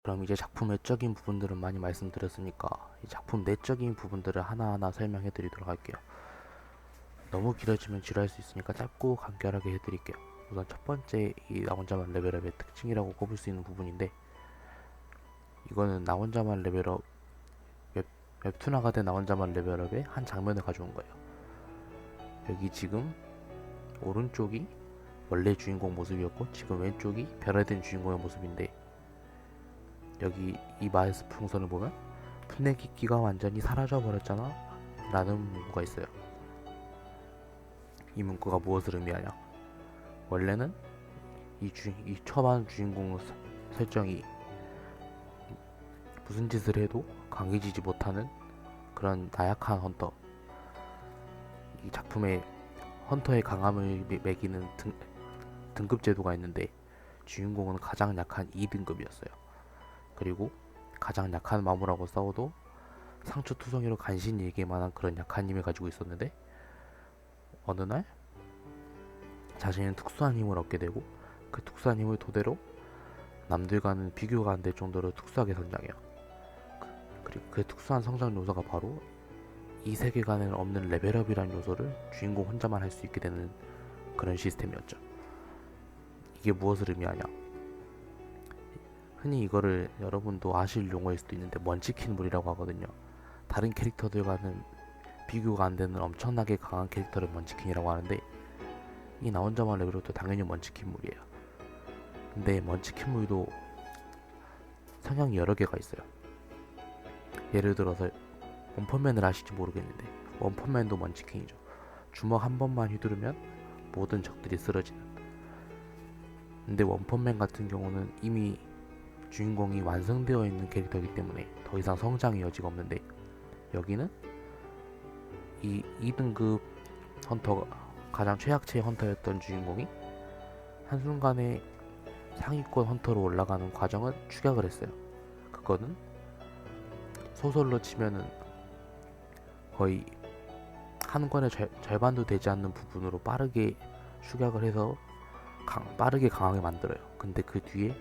그럼 이제 작품 외적인 부분들은 많이 말씀드렸으니까 이 작품 내적인 부분들을 하나하나 설명해 드리도록 할게요. 너무 길어지면 지루할 수 있으니까 짧고 간결하게 해드릴게요. 우선 첫 번째, 이 나 혼자만 레벨업의 특징이라고 꼽을 수 있는 부분인데, 이거는 나 혼자만 레벨업 웹툰화가 된 나 혼자만 레벨업의 한 장면을 가져온 거예요. 여기 지금 오른쪽이 원래 주인공 모습이었고 지금 왼쪽이 변화된 주인공의 모습인데, 여기 이 마이스 풍선을 보면 풋내기기가 완전히 사라져 버렸잖아 라는 문구가 있어요. 이 문구가 무엇을 의미하냐, 원래는 이 초반 주인공 설정이 무슨 짓을 해도 강해지지 못하는 그런 나약한 헌터, 이 작품에 헌터의 강함을 매기는 등급 제도가 있는데, 주인공은 가장 약한 2등급이었어요. 그리고 가장 약한 마물하고 싸워도 상처 투성이로 간신히 이길 만한 그런 약한 힘을 가지고 있었는데, 어느 날 자신은 특수한 힘을 얻게 되고, 그 특수한 힘을 토대로 남들과는 비교가 안 될 정도로 특수하게 성장해요. 그리고 그 특수한 성장 요소가 바로 이 세계관에는 없는 레벨업이라는 요소를 주인공 혼자만 할 수 있게 되는 그런 시스템이었죠. 이게 무엇을 의미하냐, 흔히 이거를 여러분도 아실 용어일 수도 있는데 먼치킨물이라고 하거든요. 다른 캐릭터들과는 비교가 안 되는 엄청나게 강한 캐릭터를 먼치킨이라고 하는데, 이 나 혼자만 레벨업도 당연히 먼치킨물이에요. 근데 먼치킨물도 성향이 여러 개가 있어요. 예를 들어서 원펀맨을 아실지 모르겠는데, 원펀맨도 먼치킨이죠. 주먹 한 번만 휘두르면 모든 적들이 쓰러지는. 근데 원펀맨 같은 경우는 이미 주인공이 완성되어 있는 캐릭터이기 때문에 더 이상 성장의 여지가 없는데, 여기는 이 2등급 헌터, 가장 최약체의 헌터였던 주인공이 한순간에 상위권 헌터로 올라가는 과정을 축약을 했어요. 그거는 소설로 치면은 거의 한 권의 절반도 되지 않는 부분으로 빠르게 축약을 해서 빠르게 강하게 만들어요. 근데 그 뒤에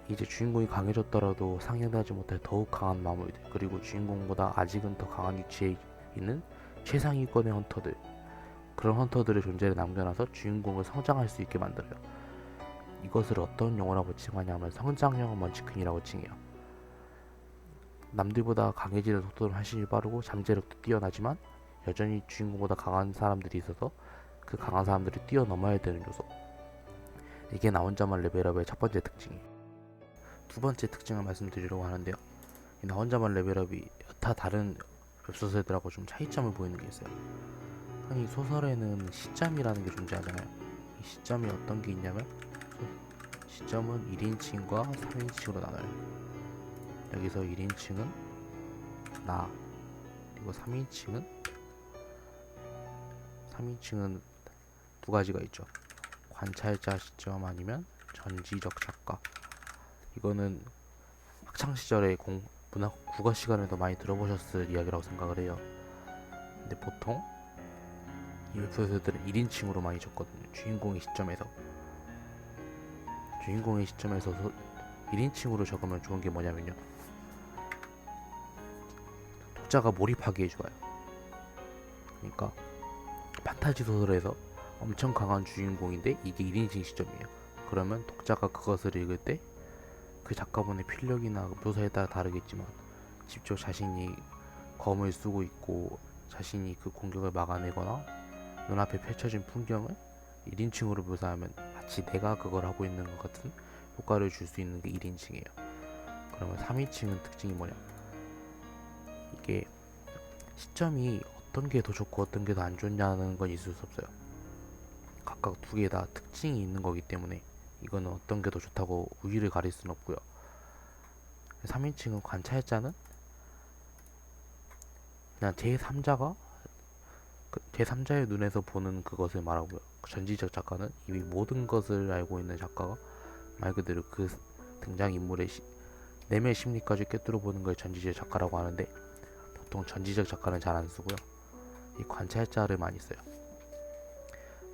이제 주인공이 강해졌더라도 상영하지 못해 더욱 강한 마물들, 그리고 주인공보다 아직은 더 강한 위치에 있는 최상위권의 헌터들, 그런 헌터들의 존재를 남겨놔서 주인공을 성장할 수 있게 만들어요. 이것을 어떤 용어라고 칭하냐면 성장형 먼치킨이라고 칭해요. 남들보다 강해지는 속도는 훨씬 빠르고 잠재력도 뛰어나지만 여전히 주인공보다 강한 사람들이 있어서 그 강한 사람들을 뛰어넘어야 되는 요소, 이게 나 혼자만 레벨업의 첫 번째 특징이에요. 두 번째 특징을 말씀드리려고 하는데요, 나 혼자만 레벨업이 여타 다른 웹소설들하고 좀 차이점을 보이는 게 있어요. 흔히 소설에는 시점이라는 게 존재하잖아요. 이 시점이 어떤 게 있냐면, 시점은 1인칭과 3인칭으로 나눠요. 여기서 1인칭은 나, 그리고 3인칭은 두 가지가 있죠. 관찰자 시점 아니면 전지적 작가. 이거는 학창 시절에 문학 국어 시간에도 많이 들어보셨을 이야기라고 생각을 해요. 근데 보통 이 웹소설들은 1인칭으로 많이 적거든요. 주인공의 시점에서 1인칭으로 적으면 좋은 게 뭐냐면요, 독자가 몰입하기에 좋아요. 그러니까 판타지 소설에서 엄청 강한 주인공인데 이게 1인칭 시점이에요. 그러면 독자가 그것을 읽을 때 그 작가분의 필력이나 묘사에 따라 다르겠지만 직접 자신이 검을 쓰고 있고 자신이 그 공격을 막아내거나 눈앞에 펼쳐진 풍경을 1인칭으로 묘사하면 마치 내가 그걸 하고 있는 것 같은 효과를 줄 수 있는 게 1인칭이에요. 그러면 3인칭은 특징이 뭐냐, 이게 시점이 어떤 게 더 좋고 어떤 게 더 안 좋냐는 건 있을 수 없어요. 각각 두 개 다 특징이 있는 거기 때문에 이거는 어떤 게 더 좋다고 우위를 가릴 수는 없고요. 3인칭은 관찰자는 그냥 제3자의 눈에서 보는 그것을 말하고요. 전지적 작가는 이미 모든 것을 알고 있는 작가가 말 그대로 그 등장인물의 내면 심리까지 꿰뚫어 보는 걸 전지적 작가라고 하는데, 보통 전지적 작가는 잘 안 쓰고요. 이 관찰자를 많이 써요.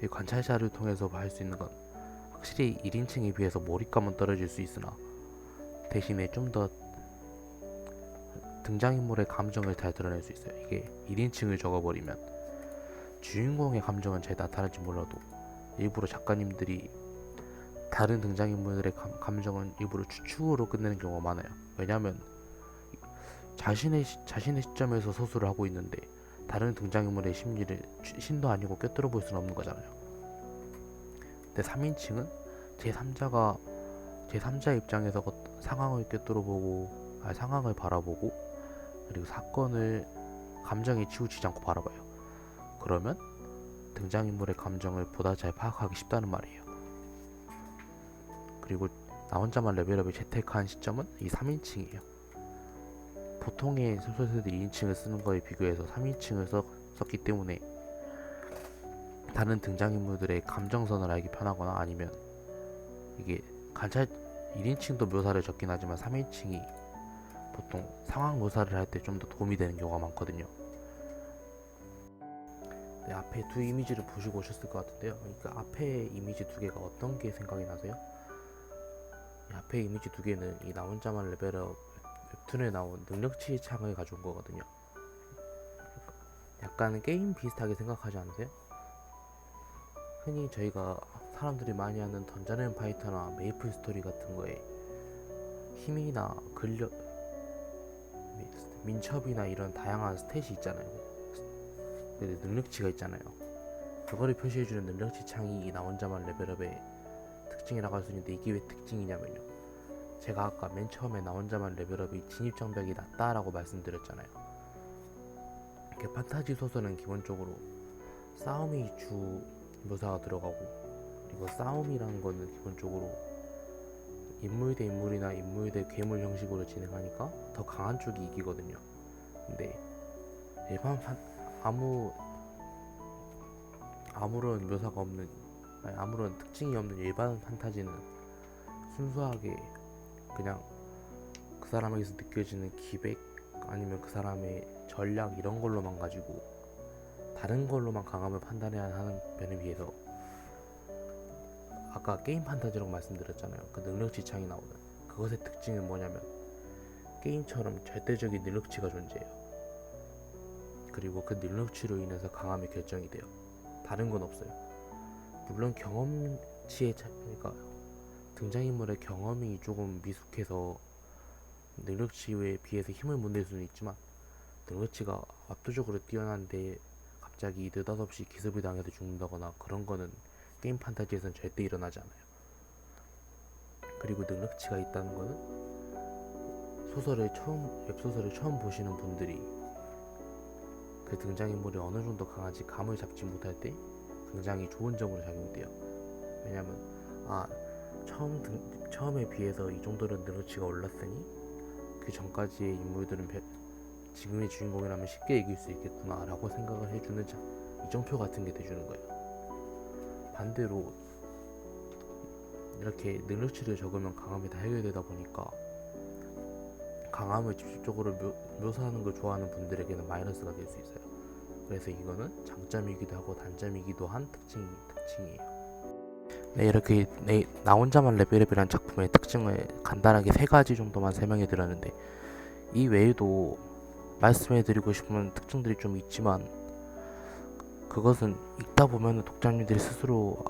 이 관찰자를 통해서 할 수 있는 건 확실히 1인칭에 비해서 몰입감은 떨어질 수 있으나 대신에 좀 더 등장인물의 감정을 잘 드러낼 수 있어요. 이게 1인칭을 적어버리면 주인공의 감정은 잘 나타날지 몰라도 일부러 작가님들이 다른 등장인물들의 감정은 일부러 추측으로 끝내는 경우가 많아요. 왜냐하면 자신의 시점에서 소설을 하고 있는데 다른 등장인물의 심리를 신도 아니고 꿰뚫어 볼 수는 없는 거잖아요. 근데 3인칭은 제3자 입장에서 상황을 상황을 바라보고 그리고 사건을 감정에 치우치지 않고 바라봐요. 그러면 등장인물의 감정을 보다 잘 파악하기 쉽다는 말이에요. 그리고 나 혼자만 레벨업을 채택한 시점은 이 3인칭이에요. 보통의 소설들이 2인칭을 쓰는 거에 비교해서 3인칭을 썼기 때문에 다른 등장인물들의 감정선을 알기 편하거나 아니면 이게 1인칭도 묘사를 적긴 하지만 3인칭이 보통 상황 묘사를 할 때 좀 더 도움이 되는 경우가 많거든요. 네, 앞에 두 이미지를 보시고 오셨을 것 같은데요. 그러니까 앞에 이미지 두 개가 어떤 게 생각이 나세요? 이 앞에 이미지 두 개는 이 나 혼자만 레벨업 웹툰에 나온 능력치 창을 가져온 거거든요. 약간 게임 비슷하게 생각하지 않으세요? 흔히 저희가 사람들이 많이 하는 던전 앤 파이터나 메이플 스토리 같은 거에 힘이나 근력, 민첩이나 이런 다양한 스탯이 있잖아요. 능력치가 있잖아요. 그거를 표시해주는 능력치 창이 나 혼자만 레벨업의 특징이라고 할 수 있는데 이게 왜 특징이냐면요. 제가 아까 맨 처음에 나 혼자만 레벨업이 진입장벽이 낮다라고 말씀드렸잖아요. 이렇게 판타지 소설은 기본적으로 싸움이 주 묘사가 들어가고 그리고 싸움이라는 거는 기본적으로 인물 대 인물이나 인물 대 괴물 형식으로 진행하니까 더 강한 쪽이 이기거든요. 근데 일반 아무런 묘사가 없는 아무런 특징이 없는 일반 판타지는 순수하게 그냥 그 사람에게서 느껴지는 기백 아니면 그 사람의 전략 이런 걸로만 가지고 다른 걸로만 강함을 판단해야 하는 면에 비해서 아까 게임 판타지라고 말씀드렸잖아요. 그 능력치 창이 나오는 그것의 특징은 뭐냐면 게임처럼 절대적인 능력치가 존재해요. 그리고 그 능력치로 인해서 강함이 결정이 돼요. 다른 건 없어요. 물론 경험치의 그러니까 등장인물의 경험이 조금 미숙해서 능력치에 비해서 힘을 못 낼 수는 있지만 능력치가 압도적으로 뛰어난데 갑자기 느닷없이 기습을 당해서 죽는다거나 그런 거는 게임 판타지에서는 절대 일어나지 않아요. 그리고 능력치가 있다는 거는 웹소설을 처음 보시는 분들이 그 등장인물이 어느 정도 강한지 감을 잡지 못할 때 굉장히 좋은 점으로 작용돼요. 왜냐면 처음에 비해서 이 정도로 능력치가 올랐으니 그 전까지의 인물들은 지금의 주인공이라면 쉽게 이길 수 있겠구나 라고 생각을 해주는 이정표 같은 게 돼주는 거예요. 반대로 이렇게 능력치를 적으면 강함이 다 해결되다 보니까 강함을 집중적으로 묘사하는 걸 좋아하는 분들에게는 마이너스가 될 수 있어요. 그래서 이거는 장점이기도 하고 단점이기도 한 특징이에요. 네, 이렇게 나 혼자만 레벨업이라는 작품의 특징을 간단하게 3가지 정도만 설명해 드렸는데 이 외에도 말씀해드리고 싶은 특징들이 좀 있지만 그것은 읽다 보면 독자님들이 스스로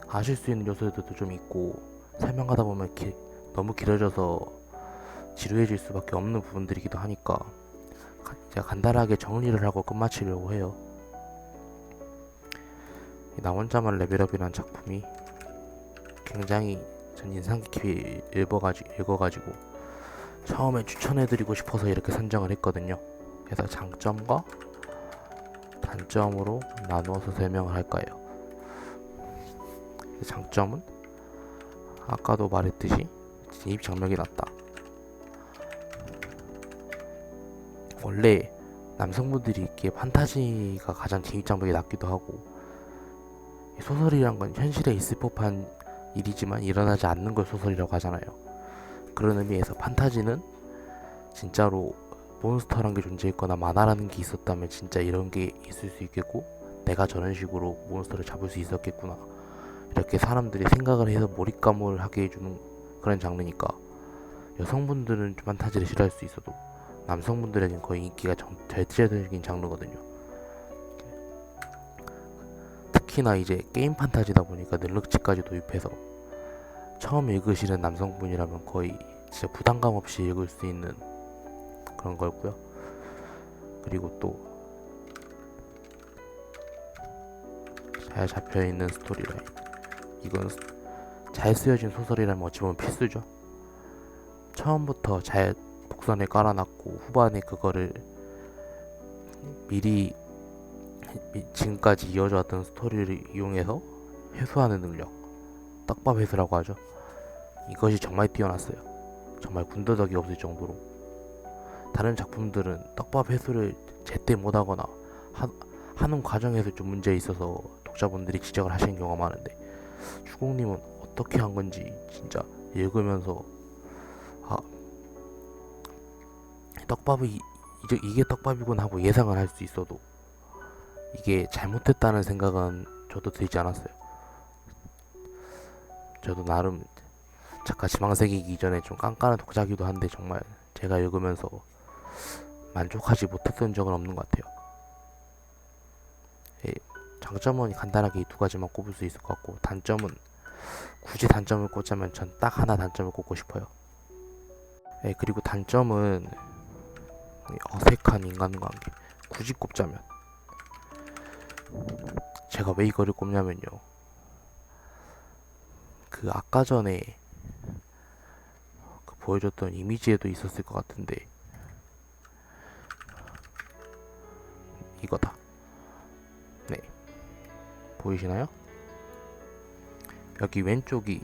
아실 수 있는 요소들도 좀 있고 설명하다 보면 너무 길어져서 지루해질 수밖에 없는 부분들이기도 하니까 제가 간단하게 정리를 하고 끝마치려고 해요. 나 혼자만 레벨업이라는 작품이 굉장히 전 인상 깊게 읽어가지고 처음에 추천해드리고 싶어서 이렇게 선정을 했거든요. 그래서 장점과 단점으로 나누어서 설명을 할 거예요. 장점은 아까도 말했듯이 진입 장벽이 낮다. 원래 남성분들이 읽기에 판타지가 가장 진입 장벽이 낮기도 하고 소설이란 건 현실에 있을 법한 일이지만 일어나지 않는 걸 소설이라고 하잖아요. 그런 의미에서 판타지는 진짜로 몬스터란 게 존재했거나 만화라는 게 있었다면 진짜 이런 게 있을 수 있겠고 내가 저런 식으로 몬스터를 잡을 수 있었겠구나 이렇게 사람들이 생각을 해서 몰입감을 하게 해주는 그런 장르니까 여성분들은 좀 판타지를 싫어할 수 있어도 남성분들에겐 거의 인기가 절대적인 장르거든요. 특히나 이제 게임 판타지다 보니까 능력치까지 도입해서 처음 읽으시는 남성분이라면 거의 진짜 부담감 없이 읽을 수 있는 그런 거였고요. 그리고 또 잘 잡혀있는 스토리라인, 이건 잘 쓰여진 소설이라면 어찌 보면 필수죠. 처음부터 잘 복선에 깔아놨고 후반에 그거를 미리 지금까지 이어져 왔던 스토리를 이용해서 회수하는 능력, 떡밥 회수라고 하죠. 이것이 정말 뛰어났어요. 정말 군더더기 없을 정도로. 다른 작품들은 떡밥 회수를 제때 못하거나 하는 과정에서 좀 문제 있어서 독자분들이 지적을 하시는 경우가 많은데, 추공님은 어떻게 한 건지 진짜 읽으면서 떡밥이 이게 떡밥이군 하고 예상을 할 수 있어도 이게 잘못했다는 생각은 저도 들지 않았어요. 저도 나름 작가 지망생이기 전에 좀 깐깐한 독자기도 한데 정말 제가 읽으면서 만족하지 못했던 적은 없는 것 같아요. 예, 장점은 간단하게 이 두 가지만 꼽을 수 있을 것 같고, 단점은 굳이 단점을 꼽자면 전 딱 하나 단점을 꼽고 싶어요. 예, 그리고 단점은 어색한 인간관계. 굳이 꼽자면 제가 왜 이거를 꼽냐면요, 그 아까 전에 그 보여줬던 이미지에도 있었을 것 같은데, 이거다. 네, 보이시나요? 여기 왼쪽이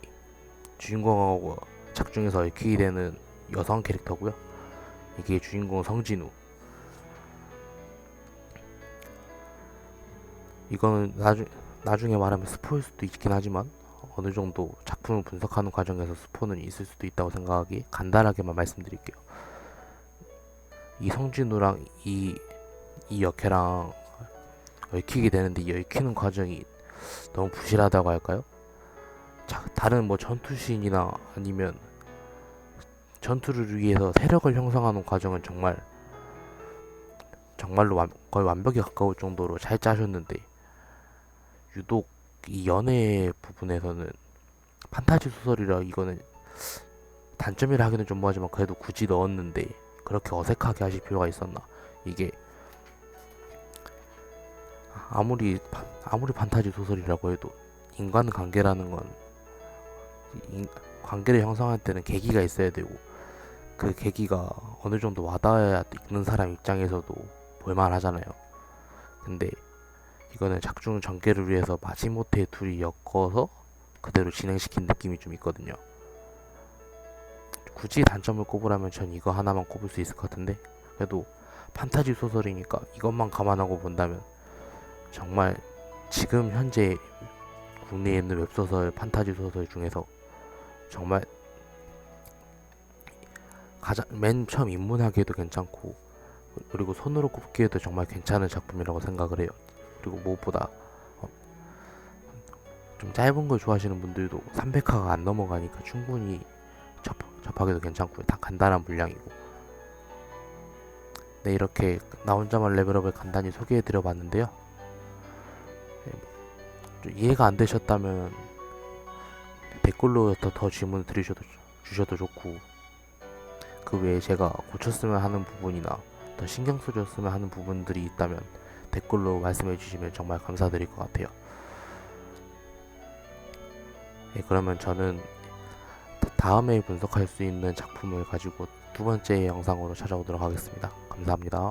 주인공하고 작중에서 얽히게 되는 여성 캐릭터고요. 이게 주인공 성진우. 이거는 나중에 말하면 스포일 수도 있긴 하지만 어느 정도 작품을 분석하는 과정에서 스포는 있을 수도 있다고 생각하기 간단하게만 말씀드릴게요. 이 성진우랑 이 역캐랑 얽히게 되는데, 이 얽히는 과정이 너무 부실하다고 할까요? 다른 뭐 전투씬이나 아니면 전투를 위해서 세력을 형성하는 과정은 정말로 거의 완벽에 가까울 정도로 잘 짜셨는데, 유독 이 연애 부분에서는 판타지 소설이라 이거는 단점이라 하기는 좀 뭐하지만 그래도 굳이 넣었는데 그렇게 어색하게 하실 필요가 있었나. 이게 아무리 판타지 소설이라고 해도 인간관계라는 건 관계를 형성할 때는 계기가 있어야 되고, 그 계기가 어느 정도 와닿아야 읽는 사람 입장에서도 볼만하잖아요. 근데 이거는 작중 전개를 위해서 마지못해 둘이 엮어서 그대로 진행시킨 느낌이 좀 있거든요. 굳이 단점을 꼽으라면 전 이거 하나만 꼽을 수 있을 것 같은데, 그래도 판타지 소설이니까 이것만 감안하고 본다면 정말 지금 현재 국내에 있는 웹소설, 판타지 소설 중에서 정말 가장 맨 처음 입문하기에도 괜찮고, 그리고 손으로 꼽기에도 정말 괜찮은 작품이라고 생각을 해요. 그리고 무엇보다 좀 짧은 걸 좋아하시는 분들도 300화가 안 넘어가니까 충분히 접하기도 괜찮고, 다 간단한 분량이고. 네, 이렇게 나 혼자만 레벨업을 간단히 소개해드려 봤는데요. 좀 이해가 안 되셨다면 댓글로 더 질문을 주셔도 좋고, 그 외에 제가 고쳤으면 하는 부분이나 더 신경 써줬으면 하는 부분들이 있다면 댓글로 말씀해 주시면 정말 감사드릴 것 같아요. 네, 그러면 저는 다음에 분석할 수 있는 작품을 가지고 두 번째 영상으로 찾아오도록 하겠습니다. 감사합니다.